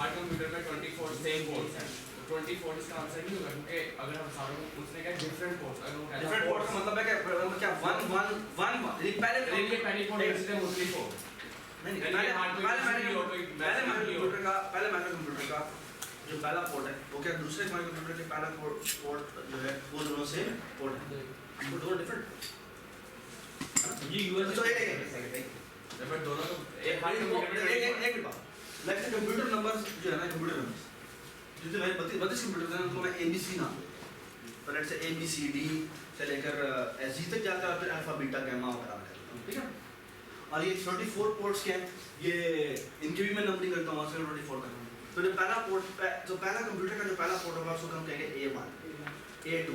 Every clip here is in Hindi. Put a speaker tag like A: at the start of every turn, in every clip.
A: हर कंप्यूटर में 24 सेम पोर्ट्स हैं, तो 24 इसका आंसर नहीं होगा, क्योंकि अगर हम सारों को पूछने का डिफरेंट पोर्ट्स, अगर वो
B: डिफरेंट पोर्ट का मतलब है क्या 1 ये
A: पहले पोर्ट इसलिए मोस्टली 4
B: नहीं पहले माइक्रो कंप्यूटर का जो पहला पोर्ट है वो क्या दूसरे माइक्रो कंप्यूटर के पहला पोर्ट जो है वो दोनों सेम पोर्ट है, वो दोनों डिफरेंट
A: ये यूएसबी
B: तो एक
A: बट दोनों तो
B: एक बात लाइक कंप्यूटर नंबर जो है ना कंप्यूटर नंबर जैसे मैंने 32 कंप्यूटर हैं उनको मैं एबीसी नाम पर ऐसे एबीसीडी से लेकर एसजी तक जाता है, फिर अल्फा बीटा गामा वगैरह करता हूं, ठीक है। और ये 34 पोर्ट्स के हैं, ये इनके भी मैं नंबरिंग करता हूं, 24 करता हूं। तो जो पहला पोर्ट जो पहला कंप्यूटर का जो पहला पोर्ट होगा उसको हम कहेंगे A1 A2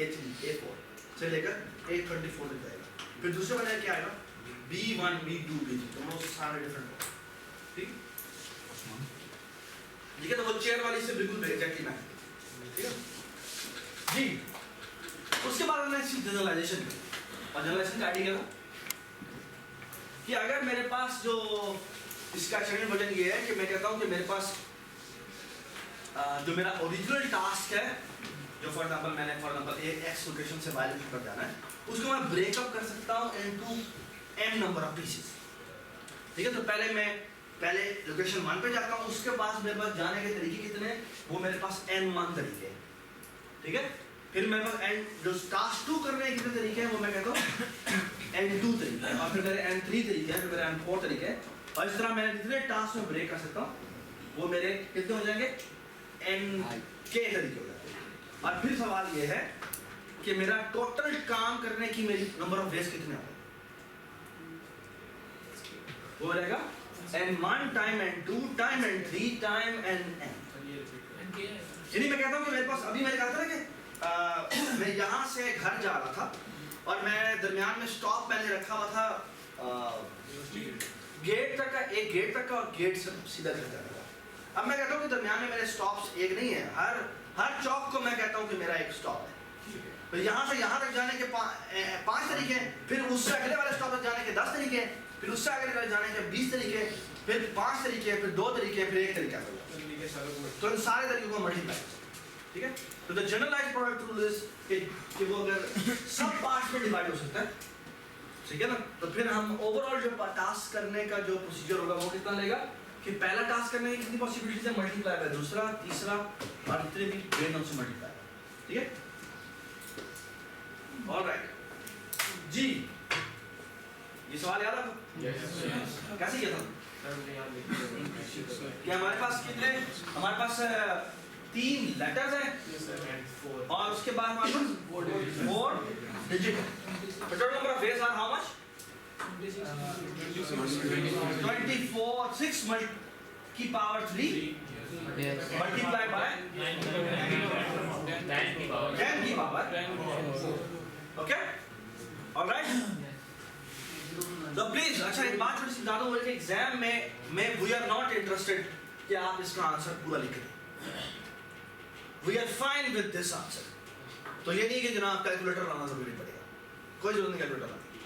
B: A3 A4 से लेकर A24 तक जाएगा। फिर दूसरे वाले क्या आएगा B1 B2 B3, तो वो सारे डिफरेंट होंगे, ठीक है। तो वो चेयर वाली से बिल्कुल एग्जैक्टली मैच, ठीक है जी। उसके बाद हमने इसकी जनरलाइजेशन की, और जनरलाइजेशन का आइडिया कि अगर मेरे पास जो इसका सेकंड वर्जन ये है कि मैं कहता हूं कि मेरे पास जो मेरा ओरिजिनल टास्क है, जो फॉर एग्जांपल एक्स लोकेशन से वाई लोकेशन पर जाना है, उसको मैं ब्रेकअप कर सकता हूं into m number of pieces, ठीक है। तो पहले लोकेशन 1 पे जाता हूं, उसके बाद मेरे पास जाने के तरीके कितने हैं, वो मेरे पास n1 तरीके हैं, ठीक है। फिर मेरे पास n जो टास्क 2 करने के कितने तरीके हैं वो मैं कहता हूं n2 तरीके हैं, और फिर मेरे n3 तरीके हैं, फिर मेरे n4 तरीके हैं, और इस तरह मैं जितने टास्क में ब्रेक कर सकता हूं वो मेरे कितने हो जाएंगे nk तरीके हो जाते हैं। और फिर सवाल ये है कि मेरा टोटल काम करने की मेरी नंबर ऑफ वेज कितने होंगे, वो रहेगा n1 time n2 time n3 time nn। यानी मैं कहता हूं कि मेरे पास अभी मैंने कहा था ना कि मैं यहां से घर जा रहा था और मैं दरमियान में स्टॉप मैंने रखा हुआ था गेट तक का, एक गेट तक का और गेट से सीधा घर जाने का। अब मैं कहता हूं कि दरमियान में मेरे स्टॉप्स एक नहीं है, हर चौक को मैं कहता हूं कि मेरा एक स्टॉप है। तो यहां से यहां तक जाने के 5 तरीके हैं, फिर उससे अगले वाले स्टॉप तक जाने के 10 तरीके हैं, फिर उससे आगे वाले जाने के 20 तरीके, फिर 5 तरीके, फिर 2 तरीके, फिर 1 तरीका। तो इन सारे तरीकों को मल्टीप्लाई, ठीक है। तो the generalised product rule is कि वो अगर सब पार्ट्स में डिवाइड हो सकता है, ठीक है ना, तो फिर हम ओवरऑल जो टास्क करने का जो प्रोसीजर होगा वो कितना लेगा कि पहला टास्क करने की कितनी पॉसिबिलिटीज है मल्टीप्लाई बाय दूसरा, तीसरा और जितने भी ग्रेड से मल्टीप्लाई, ठीक है। ऑलराइट जी, ये सवाल याद आपको? कैसे किया था? क्या हमारे पास कितने, हमारे पास 3 लेटर्स हैं और उसके बाद हमारे पास 4 digit. Total number of ways are how much? 24 6 की पावर 3 मल्टीप्लाई बाय 10 की पावर, ओके ऑलराइट। तो प्लीज अच्छा एक बात थोड़ी सी बता दूं, कि एग्जाम में वी आर नॉट इंटरेस्टेड कि आप इसका आंसर पूरा लिख दें, we are fine with this answer. तो ये नहीं कि जनाब कैलकुलेटर लाना जरूरी पड़ेगा, कोई जरूरत नहीं कैलकुलेटर लाने की,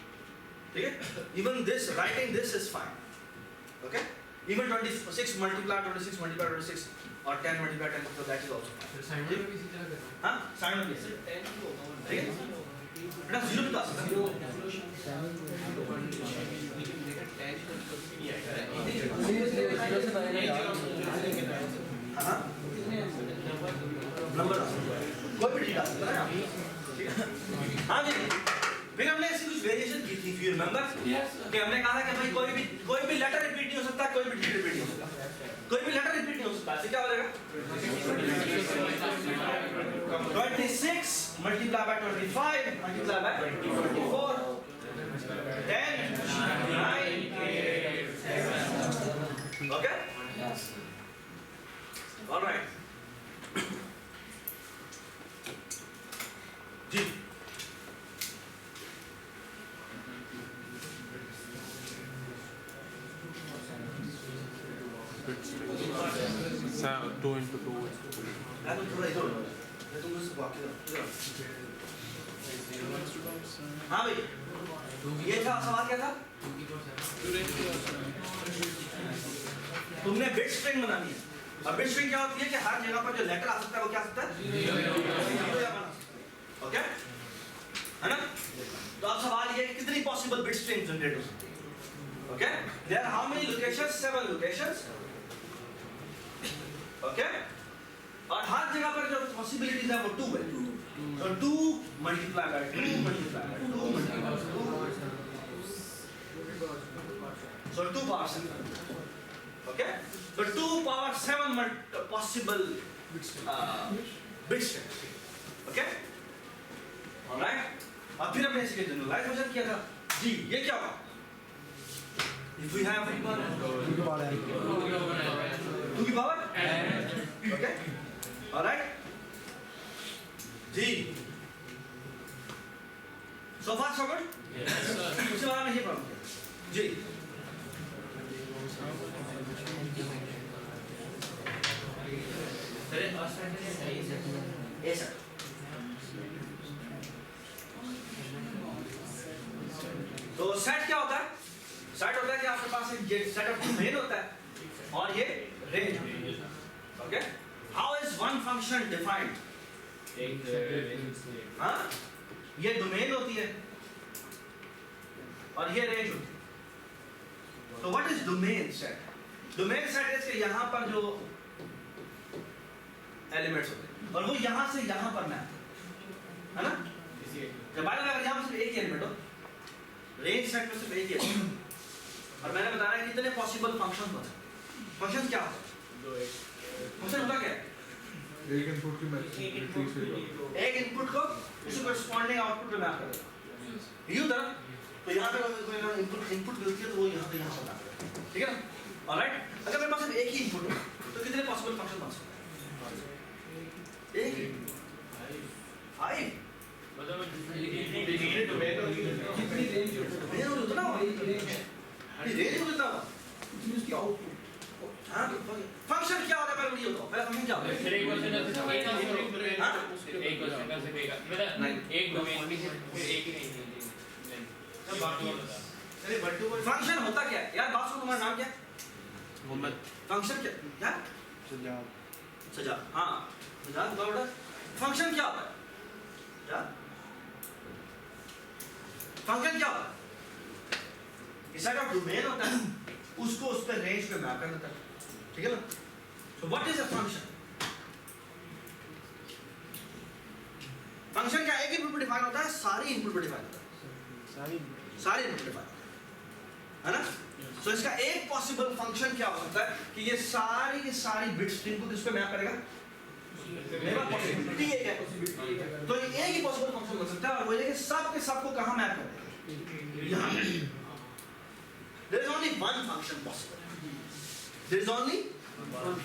B: ठीक है। Even this writing this is fine, okay. Even 26 multiply 26 multiply 26 और 10 मल्टीप्लाई 10, तो that is also fine. Sign में भी इसी तरह करना, हां साइन में भी 10 की होगा, ठीक है। बेटा 0 भी आ सकता है, हां नंबर कोई भी डाल सकता है, ठीक है। हां जी, फिर हमने ऐसी कुछ वेरिएशन की थी, यू रिमेंबर कि हमने कहा था कि भाई कोई भी लेटर रिपीट नहीं हो सकता, कोई भी डिजिट रिपीट नहीं हो सकता, कोई भी लेटर रिपीट नहीं हो सकता। ऐसे क्या हो जाएगा 26 multiply by 25 multiply by 24 10 9 8 okay alright जी।
C: So 2 into 2 is 2.
B: थोड़ा इधर हो, मैं तुम मुझसे बात कर। हाँ भाई, ये था सवाल क्या था? तुमने बिट स्ट्रिंग बनानी है, और बिट स्ट्रिंग क्या होती है कि हर जगह पर जो लेटर आ सकता है वो क्या आ सकता है, जीरो या वन। ओके है ना? तो अब सवाल ये है कि कितनी पॉसिबल बिट स्ट्रिंग जनरेट हो सकती है। Okay there are how many locations, 7 locations. Okay और हर जगह पर जो पॉसिबिलिटीज है वो 2 है। तो 2 multiply by 2 multiply by 2 multiply by 2, so 2 power 7. Okay, so 2 power 7 possible bit strings. Okay, all right. अब फिर हमने इसके जनरलाइजेशन किया था जी, ये क्या होगा? If we have 2 की पावर okay, all right जी, so far so good?
A: Yes sir.
B: उसके बाद में ये प्रॉब्लम किया जी। ऐसा तो सेट क्या होता है? सेट होता है कि आपके पास एक सेट ऑफ डोमेन होता है और ये range. Okay how is one function defined? हाँ ये डोमेन होती है और ये रेंज होती है। तो what is domain set? Domain set is के यहाँ पर जो एलिमेंट्स होते हैं और वो यहाँ से यहाँ पर मैप है ना? जब बाय द वे अगर यहाँ सिर्फ एक ही एलिमेंट हो, रेंज सेट में सिर्फ एक ही एलिमेंट और मैंने बताया है कितने पॉसिबल फंक्शंस होते हैं। फंक्शन क्या होता है? फंक्शन होता क्या है?
C: एक इनपुट की मैच
B: एक इनपुट को उसी कॉरेस्पॉन्डिंग आउटपुट पे मैप कर देता है। यू तरह तो यहाँ पे कोई इनपुट मिलती है तो वो यहाँ पे यहाँ पर मैप करता है। ठीक है ना? ऑलराइट, अगर मेरे पास सिर्फ एक ही इनपुट हो तो कितने पॉसिबल फंक्शन बन सकते हैं? एक ही 5
A: मतलब
B: कितनी रेंज उतना हो रेंज उतना हो उसकी आउटपुट। हाँ फंक्शन क्या होता है पहले मुझे बताओ, पहले फंक्शन क्या होता है?
A: फिर एक क्वेश्चन का सिर्फ एक नहीं एक डोमेन में फिर एक ही नहीं सब बाकी चलिए बट्टू
B: फंक्शन होता क्या है यार? बात सुनो, तुम्हारा नाम क्या है?
C: मोहम्मद
B: फंक्शन क्या यार?
C: सजाद
B: सजा। हाँ सजा बताओ फंक्शन क्या होता है? क्या फंक्शन क्या होता है? सेट ऑफ डोमेन होता है, उसको उस पर रेंज पे मैप कर देता है। ठीक है ना? So what is a function? Function क्या एक इनपुट पे डिफाइन होता है, सारी इनपुट पे डिफाइन होता है, सारी इनपुट डिफाइन है ना? सो इसका एक पॉसिबल फंक्शन क्या हो सकता है कि ये सारी बिट स्ट्रिंग को किस पे मैप करेगा? मेरा पॉसिबिलिटी एक है, तो ये एक ही पॉसिबल फंक्शन हो सकता है और वो ये कि सब के सब को कहां मैप करेगा? यहां। There is only one function possible. There is only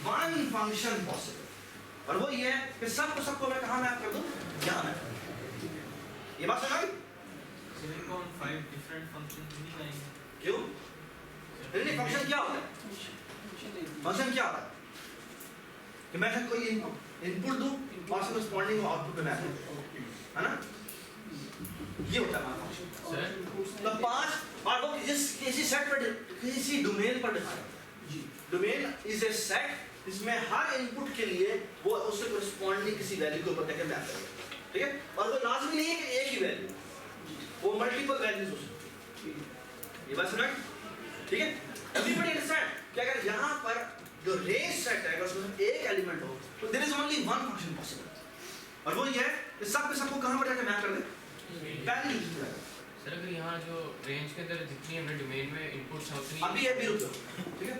B: one function possible. और वो ये है कि सबको मैं कहां मैप कर दूं? यहां मैप कर दूं। ये बात समझ आई?
A: सिलिकॉन 5 डिफरेंट फंक्शंस नहीं लाएंगे
B: क्यों? नहीं फंक्शन क्या होता है? फंक्शन क्या होता है? कि मैं कोई इनपुट दूं और उसके कॉरेस्पॉन्डिंग आउटपुट पे मैप करूं, है ना? ये होता है हमारा फंक्शन। तो 5 और वो किसी सेट पर किसी डोमेन पर डिफाइन होता है। डोमेन इज ए सेट जिसमें हर इनपुट के लिए वो उससे कॉरेस्पॉन्डिंग किसी वैल्यू के ऊपर जाकर मैप करेगा। ठीक है? और वो लाजमी नहीं है कि एक ही वैल्यू, वो मल्टीपल वैल्यूज हो सकती है। ये बात सुना? ठीक है? एवरीबॉडी अंडरस्टैंड कि अगर यहाँ पर जो रेंज सेट है अगर उसमें एक एलिमेंट हो तो there is only one function possible और वो ये है कि सबको कहां पर जाकर मैप कर दे? वैल्यू
A: सर अगर यहाँ जो रेंज के अंदर जितनी हमने डोमेन में इनपुट्स हैं उतनी
B: अभी अभी रुको। ठीक है?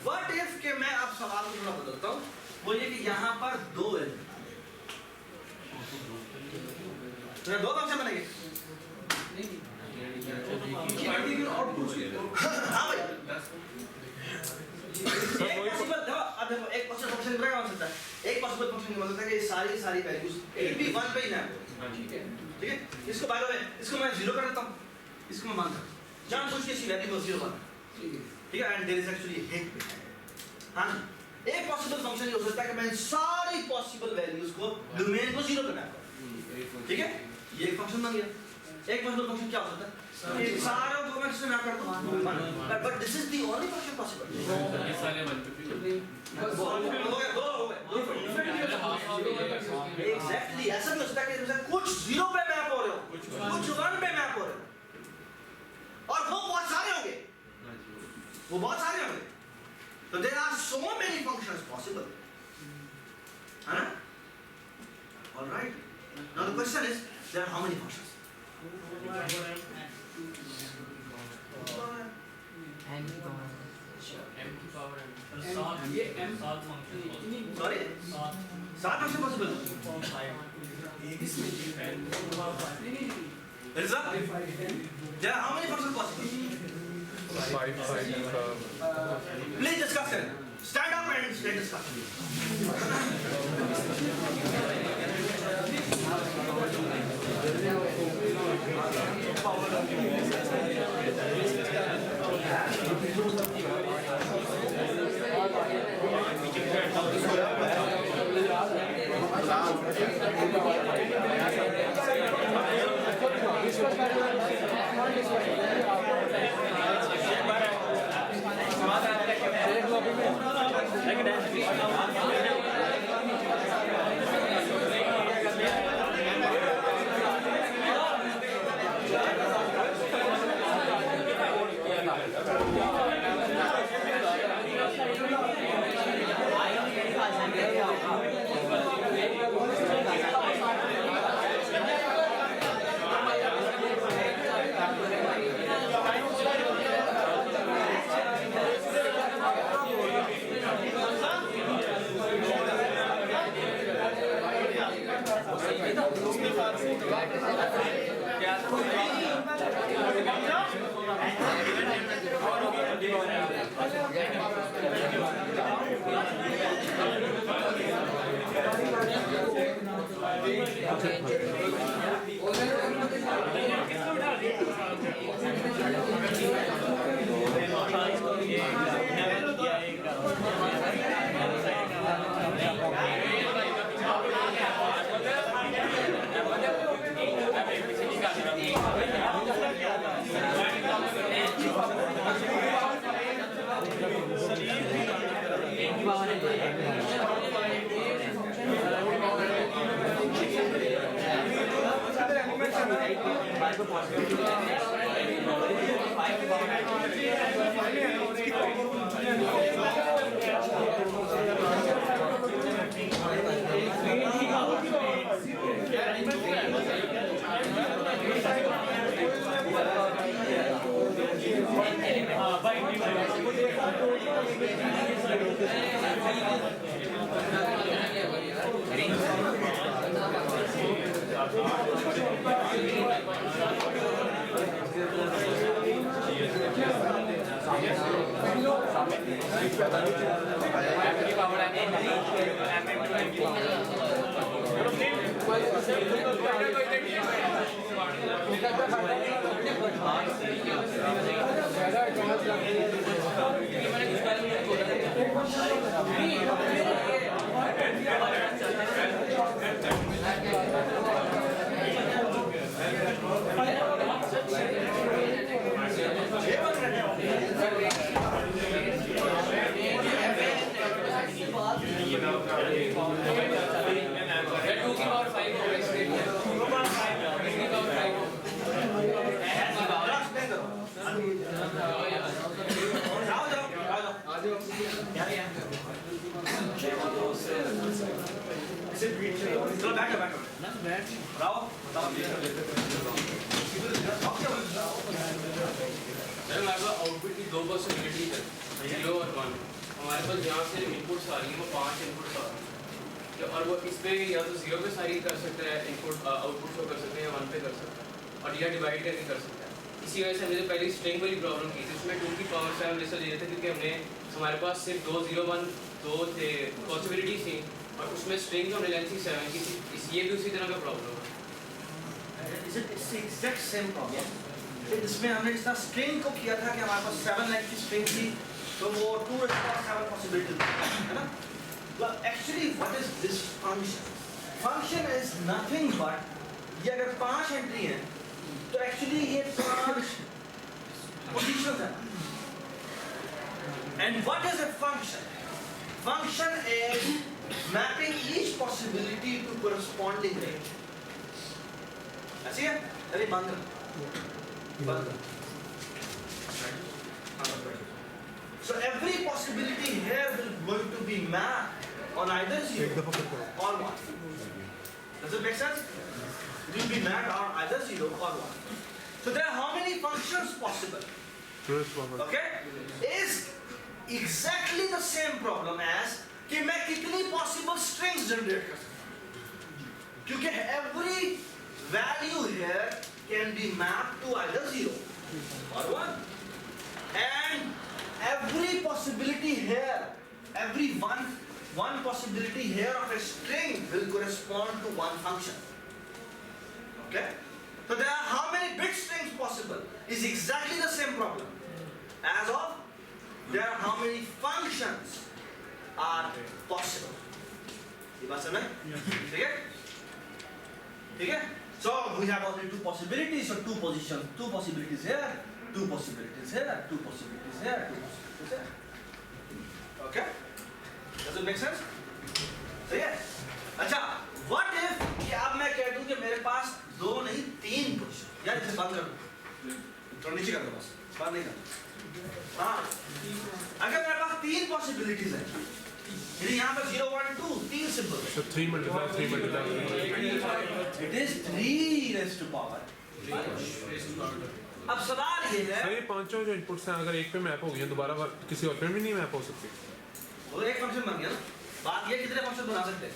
B: व्हाट इफ के मैं अब सवाल को थोड़ा बदलता हूँ, वो ये कि यहाँ पर 2 एलिमेंट तो 2 फंक्शन बनेंगे। हाँ भाई एक पॉसिबल देखो एक पॉसिबल फंक्शन क्या हो सकता है? एक पॉसिबल फंक्शन ये हो सकता है कि सारी वैल्यूज एक भी 1 पे ही ना हो। ठीक है? ठीक है? इसको बाय द वे इसको मैं 0 कर देता हूँ, इसको मैं मानता हूँ जानबूझ के इसकी वैल्यू को 0 बना। ठीक है? And there is actually hit. हाँ एक पॉसिबल फंक्शन ये हो सकता है कि मैं सारी पॉसिबल वैल्यूज को डोमेन को 0 पे मैप करूं। ठीक है? ये एक फंक्शन बन गया। एक पॉसिबल फंक्शन क्या हो सकता है? सारों को मैं इसमें मैप कर दूं, but this is the only function possible.
A: ये सारे 150
B: एग्जैक्टली ऐसा भी हो सकता है कि कुछ 0 पे मैप हो रहे हो, कुछ 1 पे मैप हो रहे हो, और वो बहुत सारे होंगे, वो बहुत सारे होंगे। तो there are so many functions possible, है ना? Alright, now the question is there are how many functions?
A: m की पावर m
D: ये m 7 function
B: sorry 7 function possible है। Rizal, there are how many functions possible?
C: 5
B: Please discuss it. Stand up and discuss.
A: Output की 2 पॉसिबिलिटी है, 0 और 1। हमारे पास यहाँ से इनपुट्स आ रही है, वो 5 इनपुट्स आ रही है, और वो इस पे या तो 0 पे सारी कर सकते हैं इनपुट आउटपुट को कर सकते हैं, या 1 पे कर सकते हैं, और या डिवाइड करके कर सकते हैं। इसी वजह से हमने जो पहले स्ट्रिंग वाली प्रॉब्लम की थी उसमें 2 की पावर 7 जैसा ले रहे थे, क्योंकि हमने हमारे पास सिर्फ 2 0 1 2 थे पॉसिबिलिटीज थी, और उसमें स्ट्रिंग हमने लेंथ 7 की थी। ये भी उसी तरह का प्रॉब्लम है।
B: Exact same problem. इसमें हमने जितना स्ट्रिंग को किया था कि हमारे पास 7 लाइन की स्ट्रिंग थी, तो वो 2 7 पॉसिबिलिटी है ना। Well, actually, what is this function? Function is nothing but ये अगर 5 एंट्री है, तो एक्चुअली ये 5 पोजीशंस है। And what is a function? Function is mapping each possibility to corresponding range. ऐसी है? अरे बंद कर। So every possibility here will going to be mapped on either 0 or 1. Does it make sense? It will be mapped on either 0 or 1. So there are how many functions possible? Okay? Is exactly the same problem as कि मैं कितनी possible strings generate कर सकता हूँ, क्योंकि every value here can be mapped to either 0 or 1, and every possibility here, every one possibility here of a string will correspond to one function. Okay? So there are how many bit strings possible is exactly the same problem as of there are how many functions are possible. ये बात समझ? ठीक है? ठीक है? So we have only 2 possibilities, so 2 positions, 2 possibilities here, 2 possibilities here, 2 possibilities here, 2 possibilities here. Okay? Does it make sense? सही है? अच्छा, what if कि अब मैं कह दूं कि मेरे पास 2 नहीं 3 पोजीशन, यार इसे बंद कर दो, थोड़ा नीचे कर दो बस, बंद नहीं कर दो। हाँ, अगर मेरे पास 3 पॉसिबिलिटीज हैं, यदि यहाँ पर 0, 1, 2 3 सिंबल है,
C: So 3 multiply 3 multiply.
B: it is 3 raised to power 5. अब सवाल ये है,
C: सर ये पांचों जो इनपुट्स हैं अगर एक पे मैप हो गई हैं दोबारा किसी और पे भी नहीं मैप हो सकती।
B: वो एक फंक्शन बन गया ना, बात ये कितने फंक्शन बना सकते हैं,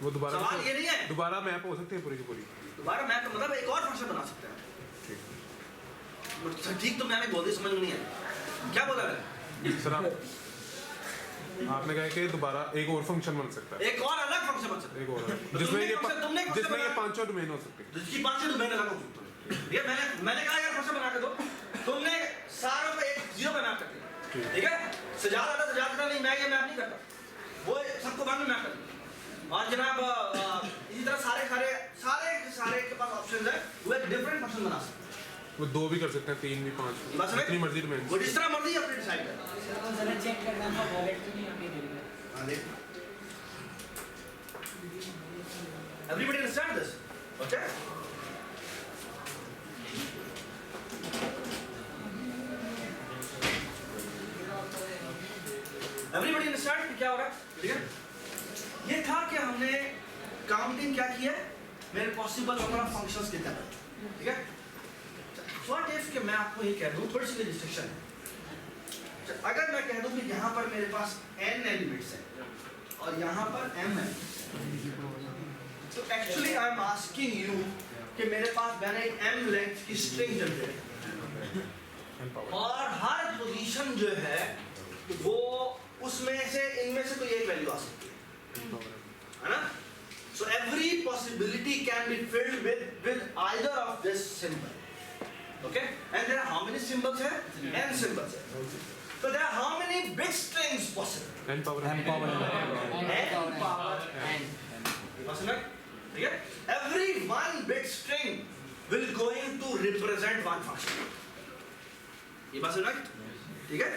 C: वो दोबारा
B: सवाल ये नहीं है,
C: दोबारा मैप हो सकती है पूरी की पूरी।
B: दोबारा मैप मतलब एक और फंक्शन बना सकते हैं। ठीक, तो मैंने बोल दी, समझ में नहीं आया क्या बोला मैंने?
C: सर आपने कहा कि दोबारा एक और फंक्शन बन सकता है,
B: एक और अलग फंक्शन बन सकता है,
C: एक और
B: तो
C: जिसमें
B: तुमने
C: ये
B: function
C: जिसमें ये
B: बनाया।
C: पांचों डोमेन हो सकते हैं।
B: जिसकी 5 डोमेन अलग हो सकते हैं। ये मैंने कहा यार फंक्शन बना के दो, तुमने सारों पे एक 0 पे मैप कर दिया, ठीक है? सजादा नहीं, मैं ये मैप नहीं करता, वो सबको बाद में मैप कर दिया। और जनाब इसी तरह सारे के पास ऑप्शन है, वो एक डिफरेंट फंक्शन बना सकते हैं।
C: वो 2 भी कर सकते हैं, 3 भी, 5 भी,
B: बस
C: जितनी मर्जी डोमेन।
B: वो जिस तरह मर्जी अपने डिसाइड कर।
D: जरा चेक करना था वॉलेट में नहीं अभी मिल गया।
B: हाँ देख, everybody understand this, okay? Everybody understand कि क्या हो रहा है, ठीक है? ये था कि हमने काउंटिंग क्या की है, मेरे पॉसिबल नंबर ऑफ फंक्शंस कितना है, ठीक है? What if कि मैं आपको ये कह दूं, थोड़ी सी रिस्ट्रिक्शन है। अगर मैं कह दूं कि यहाँ पर मेरे पास n एलिमेंट्स हैं और यहाँ पर m है, तो actually I am asking you कि मेरे पास मैंने एक m लेंथ की स्ट्रिंग जनरेट और हर पोजीशन जो है वो उसमें से इनमें से कोई एक वैल्यू आ सकती है ना? So every possibility can be filled with either of this symbol. Okay? And there are how many symbols here? N symbols here. So there are how many bit strings possible?
C: n power
B: N power n. ठीक है? Every 1 bit string will going to represent one function. ये बात समझ? ठीक है?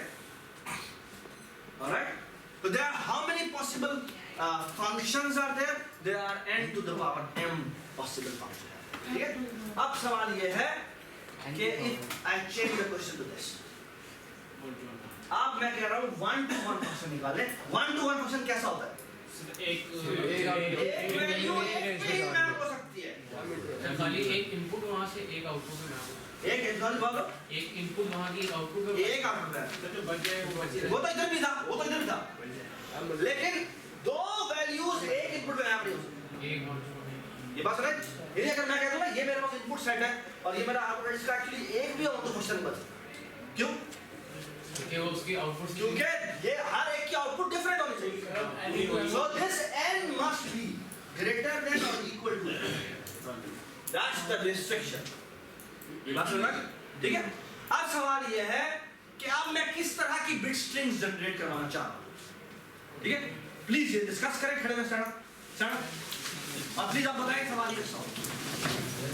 B: Alright? So there are how many possible functions are there? There are n to the power m possible functions. ठीक है? अब सवाल ये है कि if I change the question to this, अब मैं कह रहा हूँ 1-to-1 फंक्शन निकाले। 1-to-1 फंक्शन कैसा होता है?
A: एक
B: वैल्यू एक पे ही मैप हो सकती है।
A: खाली एक इनपुट वहाँ से एक आउटपुट में मैप
B: एक एग्जांपल बोलो,
A: एक इनपुट वहाँ की एक आउटपुट में
B: एक आउटपुट है।
A: जो बच जाए वो बच
B: वो तो इधर भी था, लेकिन 2 वैल्यूज एक इनपुट में मैप नहीं हो सकती।
A: एक
B: ये बात समझ? यदि अगर मैं कह दूं ना ये मेरे पास इनपुट सेट है और ये मेरा आउटपुट, इसका एक्चुअली एक भी आउटपुट फंक्शन बच सकता है। क्यों?
A: कि वो उसकी आउटपुट
B: क्योंकि ये हर एक की आउटपुट डिफरेंट होनी चाहिए। So this n must be greater than or equal to n. That's the restriction. ये बात समझ? ठीक है? अब सवाल ये है कि अब मैं किस तरह की बिट स्ट्रिंग्स जनरेट करवाना चाह रहा हूँ, ठीक है? प्लीज ये डिस्कस करें, खड़े में स्टैंड अप और प्लीज आप बताएं सवाल ये कैसा हो।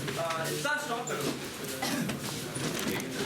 B: इतना स्टॉप करो